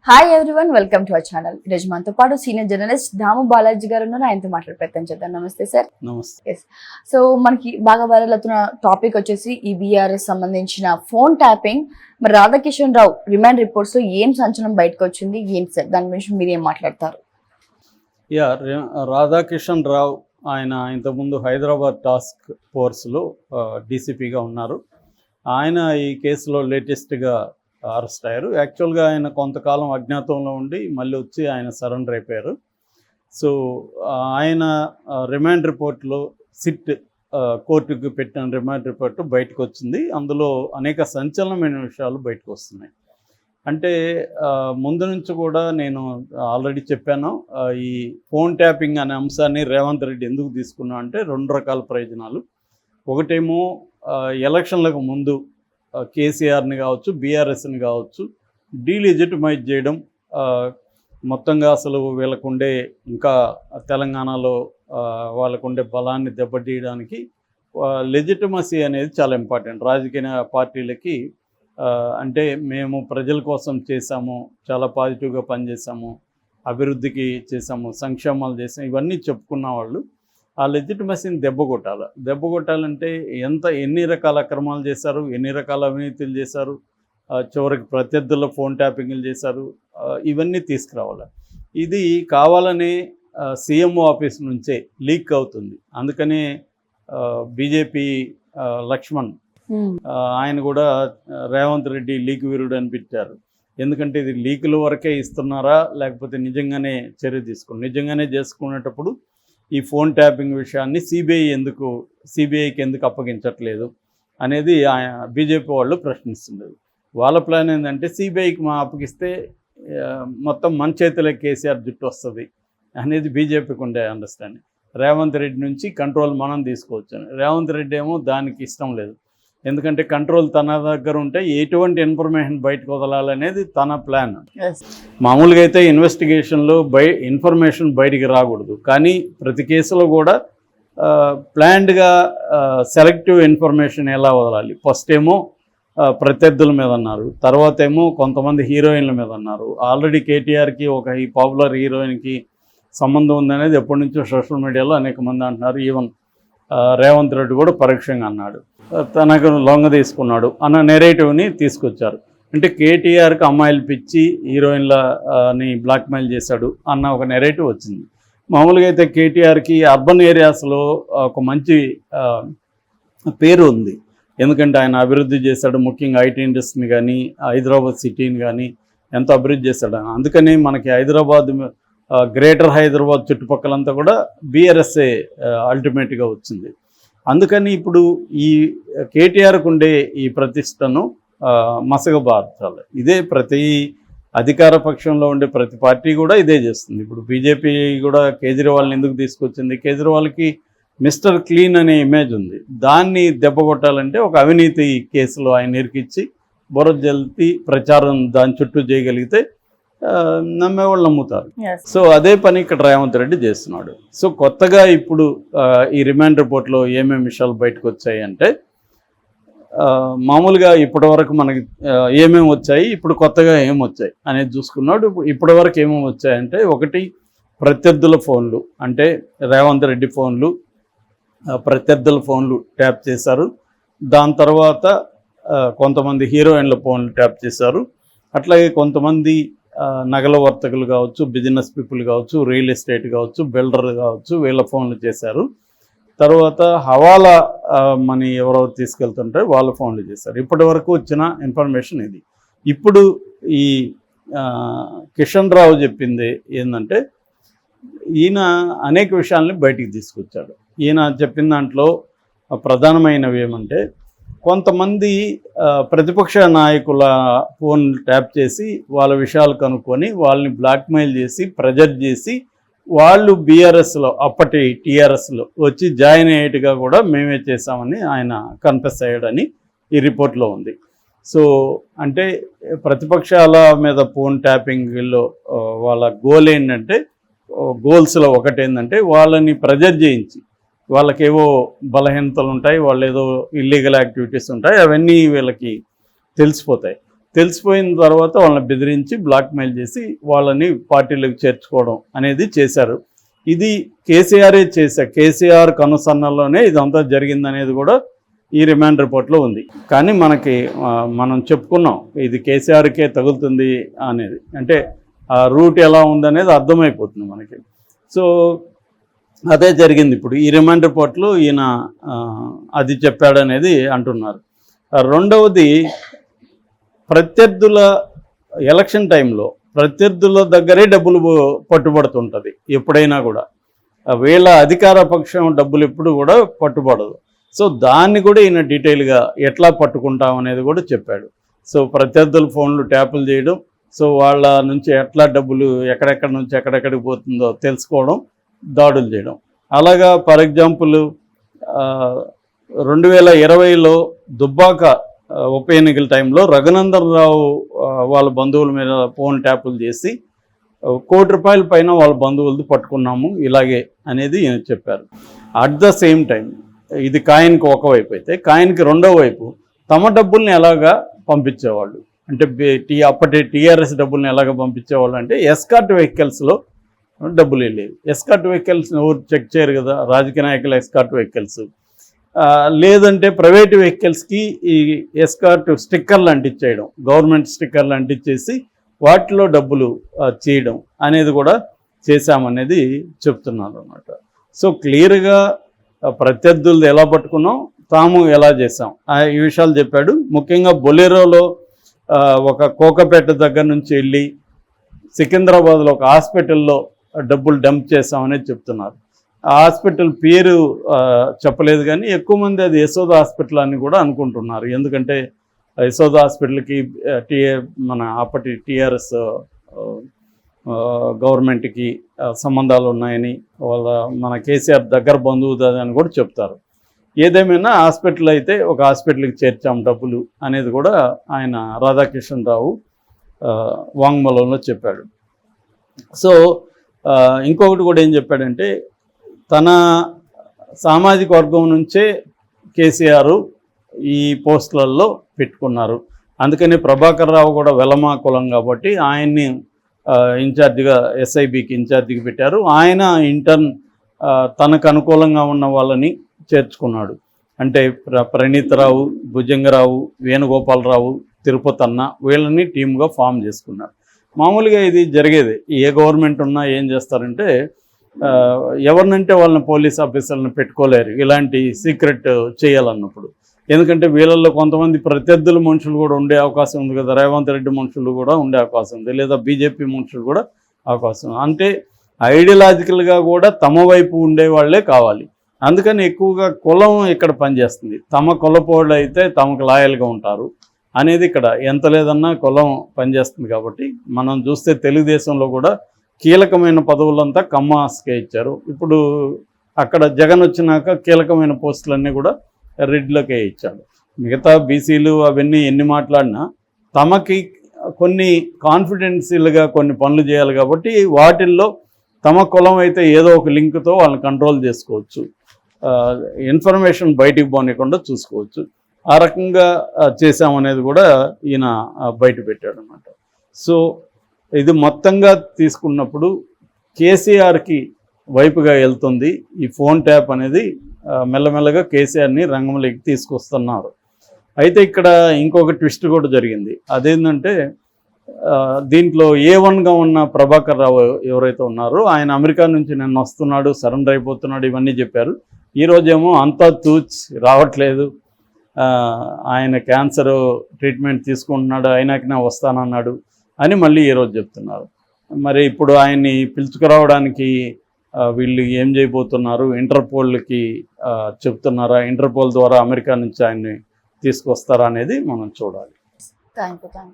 Hi everyone, welcome to our channel. ఈరోజు మనతో పాటు సీనియర్ జర్నలిస్ట్ దాము బాలాజీ గారు ఉన్నారు. ఆయనతో మాట్లాడే ప్రయత్నం చేద్దాం. నమస్తే సార్. నమస్తే. సో మనకి బాగా వైరల్ అవుతున్న టాపిక్ వచ్చేసి ఈ బీఆర్ఎస్ సంబంధించిన ఫోన్ ట్యాపింగ్. మరి రాధాకిషన్ రావు రిమాండ్ రిపోర్ట్స్ లో ఏం సంచలనం బయటకు వచ్చింది, ఏంటి సార్ దాని గురించి మీరు ఏం మాట్లాడతారు? రాధాకిషన్ రావు ఆయన ఇంతకుముందు హైదరాబాద్ టాస్క్ ఫోర్స్లో డీసీపీగా ఉన్నారు. ఆయన ఈ కేసులో లేటెస్ట్గా అరెస్ట్ అయ్యారు. యాక్చువల్గా ఆయన కొంతకాలం అజ్ఞాతంలో ఉండి మళ్ళీ వచ్చి ఆయన సరెండర్ అయిపోయారు. సో ఆయన రిమాండ్ రిపోర్ట్లో సిట్ కోర్టుకు పెట్టిన రిమాండ్ రిపోర్ట్ బయటకు వచ్చింది. అందులో అనేక సంచలనమైన విషయాలు బయటకు వస్తున్నాయి. అంటే ముందు నుంచి కూడా నేను ఆల్రెడీ చెప్పాను, ఈ ఫోన్ ట్యాపింగ్ అనే అంశాన్ని రేవంత్ రెడ్డి ఎందుకు తీసుకున్నా అంటే రెండు రకాల ప్రయోజనాలు. ఒకటేమో ఎలక్షన్లకు ముందు కేసీఆర్ని కావచ్చు, బీఆర్ఎస్ని కావచ్చు డీలెజిటిమైజ్ చేయడం, మొత్తంగా అసలు వీళ్ళకుండే ఇంకా తెలంగాణలో వాళ్ళకుండే బలాన్ని దెబ్బతీయడానికి లెజిటిమసీ అనేది చాలా ఇంపార్టెంట్ రాజకీయ పార్టీలకి. అంటే మేము ప్రజల కోసం చేశాము, చాలా పాజిటివ్గా పనిచేసాము, అభివృద్ధికి చేసాము, సంక్షేమాలు చేసాము, ఇవన్నీ చెప్పుకున్న వాళ్ళు ఆ లెజిటిమసీని దెబ్బ కొట్టాలంటే ఎన్ని రకాల అక్రమాలు చేశారు, ఎన్ని రకాల అవినీతులు చేశారు, చివరికి ప్రత్యర్థుల ఫోన్ ట్యాపింగ్లు చేశారు, ఇవన్నీ తీసుకురావాలి. ఇది కావాలనే సీఎంఓ ఆఫీస్ నుంచే లీక్ అవుతుంది. అందుకనే బీజేపీ లక్ష్మణ్ ఆయన కూడా రేవంత్ రెడ్డి లీక్ వీరుడు అని పెట్టారు. ఎందుకంటే ఇది లీకుల వరకే ఇస్తున్నారా లేకపోతే నిజంగానే చర్య నిజంగానే చేసుకునేటప్పుడు ఈ ఫోన్ ట్యాపింగ్ విషయాన్ని సిబిఐకి ఎందుకు అప్పగించట్లేదు అనేది బీజేపీ వాళ్ళు ప్రశ్నిస్తున్నారు. వాళ్ళ ప్లాన్ ఏంటంటే సిబిఐకి అప్పగిస్తే మొత్తం మన చేతిలో కేసీఆర్ జుట్టు వస్తుంది అనేది బీజేపీకి ఉండే అండర్స్టాండింగ్. రేవంత్ రెడ్డి నుంచి కంట్రోల్ మనం తీసుకోవచ్చు. రేవంత్ రెడ్డి ఏమో దానికి ఇష్టం లేదు. ఎందుకంటే కంట్రోల్ తన దగ్గర ఉంటే ఎటువంటి ఇన్ఫర్మేషన్ బయటకు వదలాలనేది తన ప్లాన్. మామూలుగా అయితే ఇన్వెస్టిగేషన్లో ఇన్ఫర్మేషన్ బయటికి రాకూడదు, కానీ ప్రతి కేసులో కూడా ప్లాన్డ్గా సెలెక్టివ్ ఇన్ఫర్మేషన్ ఎలా వదలాలి. ఫస్ట్ ఏమో ప్రత్యర్థుల మీద అన్నారు, తర్వాత ఏమో కొంతమంది హీరోయిన్ల మీద అన్నారు. ఆల్రెడీ కేటీఆర్కి ఒక ఈ పాపులర్ హీరోయిన్కి సంబంధం ఉందనేది ఎప్పటి నుంచో సోషల్ మీడియాలో అనేక మంది అంటున్నారు. ఈవెన్ రేవంత్ రెడ్డి కూడా పరోక్షంగా అన్నాడు, తనకు లొంగ తీసుకున్నాడు అన్న నెరేటివ్ని తీసుకొచ్చారు. అంటే కేటీఆర్కి అమ్మాయిలు పిచ్చి హీరోయిన్లని బ్లాక్మెయిల్ చేశాడు అన్న ఒక నెరేటివ్ వచ్చింది. మామూలుగా అయితే కేటీఆర్కి అర్బన్ ఏరియాస్లో ఒక మంచి పేరు ఉంది. ఎందుకంటే ఆయన అభివృద్ధి చేశాడు, ముఖ్యంగా ఐటీ ఇండస్ట్రీని కానీ హైదరాబాద్ సిటీని కానీ ఎంతో అభివృద్ధి చేశాడు. అందుకని మనకి హైదరాబాద్ గ్రేటర్ హైదరాబాద్ చుట్టుపక్కలంతా కూడా బీఆర్ఎస్ఏ అల్టిమేట్గా వచ్చింది. అందుకని ఇప్పుడు ఈ కేటీఆర్కు ఉండే ఈ ప్రతిష్టను మసకబార్చాలి. ఇదే ప్రతి అధికార పక్షంలో ఉండే ప్రతి పార్టీ కూడా ఇదే చేస్తుంది. ఇప్పుడు బీజేపీ కూడా కేజ్రీవాల్ని ఎందుకు తీసుకొచ్చింది? కేజ్రీవాల్కి మిస్టర్ క్లీన్ అనే ఇమేజ్ ఉంది. దాన్ని దెబ్బ కొట్టాలంటే ఒక అవినీతి కేసులో ఆయన ఇరికిచ్చి బురద జల్తి ప్రచారం దాని చుట్టూ చేయగలిగితే నమ్మేవాళ్ళు నమ్ముతారు. సో అదే పని ఇక్కడ రేవంత్ రెడ్డి చేస్తున్నాడు. సో కొత్తగా ఇప్పుడు ఈ రిమాండ్ రిపోర్ట్లో ఏమేమి విషయాలు బయటకు వచ్చాయి అంటే, మామూలుగా ఇప్పటి వరకు మనకి ఏమేమి వచ్చాయి, ఇప్పుడు కొత్తగా ఏమొచ్చాయి అనేది చూసుకున్నాడు. ఇప్పటి వరకు ఏమేమి వచ్చాయంటే, ఒకటి ప్రత్యర్థుల ఫోన్లు, అంటే రేవంత్ రెడ్డి ఫోన్లు ప్రత్యర్థుల ఫోన్లు ట్యాప్ చేశారు. దాని తర్వాత కొంతమంది హీరోయిన్ల ఫోన్లు ట్యాప్ చేశారు. అట్లాగే కొంతమంది నగల వర్తకులు కావచ్చు, బిజినెస్ పీపుల్ కావచ్చు, రియల్ ఎస్టేట్ కావచ్చు, బిల్డర్లు కావచ్చు, వీళ్ళ ఫోన్లు చేశారు. తర్వాత హవాలా మనీ ఎవరెవరు తీసుకెళ్తుంటే వాళ్ళ ఫోన్లు చేశారు. ఇప్పటి వరకు వచ్చిన ఇన్ఫర్మేషన్ ఇది. ఇప్పుడు ఈ కిషన్ రావు చెప్పింది ఏంటంటే, ఈయన అనేక విషయాల్ని బయటికి తీసుకొచ్చాడు. ఈయన చెప్పిన దాంట్లో ప్రధానమైనవి ఏమంటే, కొంతమంది ప్రతిపక్ష నాయకుల ఫోన్ ట్యాప్ చేసి వాళ్ళ విషయాలు కనుక్కొని వాళ్ళని బ్లాక్మెయిల్ చేసి ప్రెజర్ చేసి వాళ్ళు బీఆర్ఎస్లో అప్పటి టీఆర్ఎస్లో వచ్చి జాయిన్ అయ్యేట్టుగా కూడా మేమే చేశామని ఆయన కన్ఫెస్ అయ్యాడని ఈ రిపోర్ట్లో ఉంది. సో అంటే ప్రతిపక్షాల మీద ఫోన్ ట్యాపింగ్లో వాళ్ళ గోల్ ఏంటంటే, గోల్స్లో ఒకటేంటంటే వాళ్ళని ప్రెజర్ చేయించి, వాళ్ళకేవో బలహీనతలు ఉంటాయి, వాళ్ళు ఏదో ఇల్లీగల్ యాక్టివిటీస్ ఉంటాయి, అవన్నీ వీళ్ళకి తెలిసిపోతాయి. తెలిసిపోయిన తర్వాత వాళ్ళని బెదిరించి బ్లాక్మెయిల్ చేసి వాళ్ళని పార్టీలకు చేర్చుకోవడం అనేది చేశారు. ఇది కేసీఆరే కేసీఆర్ కనుసన్నల్లోనే ఇదంతా జరిగిందనేది కూడా ఈ రిమాండ్ రిపోర్ట్లో ఉంది. కానీ మనం చెప్పుకున్నాం ఇది కేసీఆర్కే తగులుతుంది అనేది, అంటే ఆ రూట్ ఎలా ఉందనేది అర్థమైపోతుంది మనకి. సో అదే జరిగింది. ఇప్పుడు ఈ రిమాండ్ రిపోర్ట్లో ఈయన అది చెప్పాడనేది అంటున్నారు. రెండవది, ప్రత్యర్థుల ఎలక్షన్ టైంలో ప్రత్యర్థుల దగ్గరే డబ్బులు పట్టుబడుతుంటుంది ఎప్పుడైనా కూడా. వీళ్ళ అధికార పక్షం డబ్బులు ఎప్పుడు కూడా పట్టుబడదు. సో దాన్ని కూడా ఈయన డీటెయిల్గా ఎట్లా పట్టుకుంటాం అనేది కూడా చెప్పాడు. సో ప్రత్యర్థుల ఫోన్లు ట్యాపులు చేయడం, సో వాళ్ళ నుంచి ఎట్లా డబ్బులు ఎక్కడెక్కడ నుంచి ఎక్కడెక్కడికి పోతుందో తెలుసుకోవడం, దాడులు చేయడం. అలాగా ఫర్ ఎగ్జాంపుల్ 2020లో దుబ్బాక ఉప ఎన్నికల టైంలో రఘునందన్ రావు వాళ్ళ బంధువుల మీద ఫోన్ ట్యాపులు చేసి ₹1 కోటి పైన వాళ్ళ బంధువులది పట్టుకున్నాము ఇలాగే అనేది చెప్పారు. అట్ ద సేమ్ టైం ఇది కాయిన్కి ఒకవైపు అయితే, కాయిన్కి రెండో వైపు తమ డబ్బుల్ని ఎలాగా పంపించేవాళ్ళు అంటే అప్పటి టీఆర్ఎస్ డబ్బుల్ని ఎలాగ పంపించేవాళ్ళు అంటే ఎస్కార్ట్ వెహికల్స్లో డబ్బులు వెళ్ళేవి. ఎస్కార్ట్ వెహికల్స్ ఎవరు చెక్ చేయరు కదా, రాజకీయ నాయకుల ఎస్కార్ట్ వెహికల్స్. లేదంటే ప్రైవేట్ వెహికల్స్కి ఈ ఎస్కార్ట్ స్టిక్కర్లు అంటించేయడం, గవర్నమెంట్ స్టిక్కర్లు అంటించేసి వాటిలో డబ్బులు చేయడం అనేది కూడా చేశామనేది చెప్తున్నారు అన్నమాట. సో క్లియర్గా ప్రత్యర్థులది ఎలా పట్టుకున్నాం, తాము ఎలా చేసాం ఈ విషయాలు చెప్పాడు. ముఖ్యంగా బొలెరోలో ఒక కోకపేట దగ్గర నుంచి వెళ్ళి సికింద్రాబాద్లో ఒక హాస్పిటల్లో డబ్బులు డంప్ చేసామనేది చెప్తున్నారు. ఆ హాస్పిటల్ పేరు చెప్పలేదు, కానీ ఎక్కువ మంది అది యశోద హాస్పిటల్ అని కూడా అనుకుంటున్నారు. ఎందుకంటే యశోద హాస్పిటల్కి మన అప్పటి టీఆర్ఎస్ గవర్నమెంట్కి సంబంధాలు ఉన్నాయని, మన కేసీఆర్ దగ్గర బంధువు అని కూడా చెప్తారు. ఏదేమైనా హాస్పిటల్ అయితే ఒక హాస్పిటల్కి చేర్చాం డబ్బులు అనేది కూడా ఆయన రాధాకిషన్ రావు వాంగ్మూలంలో చెప్పాడు. సో ఇంకొకటి కూడా ఏం చెప్పాడంటే, తన సామాజిక వర్గం నుంచే కేసీఆర్ ఈ పోస్టులలో పెట్టుకున్నారు. అందుకని ప్రభాకర్ రావు కూడా వెలమా కులం కాబట్టి ఆయన్ని ఇన్ఛార్జిగా ఎస్ఐబికి ఇన్ఛార్జిగా పెట్టారు. ఆయన ఇంటర్న్ తనకు అనుకూలంగా ఉన్న వాళ్ళని చేర్చుకున్నాడు. అంటే ప్రణీతరావు, భుజంగరావు, వేణుగోపాలరావు, తిరుపతి అన్న వీళ్ళని టీమ్గా ఫామ్ చేసుకున్నారు. మామూలుగా ఇది జరిగేది. ఏ గవర్నమెంట్ ఉన్నా ఏం చేస్తారంటే ఎవరినంటే వాళ్ళని పోలీస్ ఆఫీసర్లను పెట్టుకోలేరు ఇలాంటి సీక్రెట్ చేయాలన్నప్పుడు. ఎందుకంటే వీళ్ళల్లో కొంతమంది ప్రత్యర్థుల మనుషులు కూడా ఉండే అవకాశం ఉంది కదా, రేవంత్ రెడ్డి మనుషులు కూడా ఉండే అవకాశం ఉంది, లేదా బీజేపీ మనుషులు కూడా అవకాశం. అంటే ఐడియాలజికల్గా కూడా తమ వైపు ఉండే వాళ్ళే కావాలి. అందుకని ఎక్కువగా కులం ఇక్కడ పనిచేస్తుంది. తమ కులపోళ్ళు అయితే తమకు లాయల్గా ఉంటారు అనేది ఇక్కడ ఎంత లేదన్నా కులం పనిచేస్తుంది. కాబట్టి మనం చూస్తే తెలుగుదేశంలో కూడా కీలకమైన పదవులంతా కమ్మాస్కే ఇచ్చారు. ఇప్పుడు అక్కడ జగన్ వచ్చినాక కీలకమైన పోస్టులన్నీ కూడా రెడ్లకే ఇచ్చాడు. మిగతా బీసీలు అవన్నీ ఎన్ని మాట్లాడినా తమకి కొన్ని కాన్ఫిడెన్షియల్గా కొన్ని పనులు చేయాలి కాబట్టి వాటిల్లో తమ కులం అయితే ఏదో ఒక లింక్తో వాళ్ళని కంట్రోల్ చేసుకోవచ్చు, ఇన్ఫర్మేషన్ బయటికి పోనీయకుండా చూసుకోవచ్చు. ఆ రకంగా చేశామనేది కూడా ఈయన బయట పెట్టాడు అన్నమాట. సో ఇది మొత్తంగా తీసుకున్నప్పుడు కేసీఆర్కి వైపుగా వెళ్తుంది ఈ ఫోన్ ట్యాప్ అనేది. మెల్లమెల్లగా కేసీఆర్ని రంగంలోకి తీసుకొస్తున్నారు. అయితే ఇక్కడ ఇంకొక ట్విస్ట్ కూడా జరిగింది. అదేంటంటే దీంట్లో A1గా ఉన్న ప్రభాకర్ రావు ఎవరైతే ఉన్నారో ఆయన అమెరికా నుంచి నిన్న వస్తున్నాడు, సరెండర్ అయిపోతున్నాడు, ఇవన్నీ చెప్పారు. ఈరోజేమో అంతా తూచ్ రావట్లేదు, ఆయన క్యాన్సర్ ట్రీట్మెంట్ తీసుకుంటున్నాడు, అయినాకనే వస్తానన్నాడు అని మళ్ళీ ఈరోజు చెప్తున్నారు. మరి ఇప్పుడు ఆయన్ని పిలుచుకురావడానికి వీళ్ళు ఏం చేయబోతున్నారు, ఇంటర్పోల్కి చెప్తున్నారా, ఇంటర్పోల్ ద్వారా అమెరికా నుంచి ఆయన్ని తీసుకొస్తారా అనేది మనం చూడాలి. Thank you.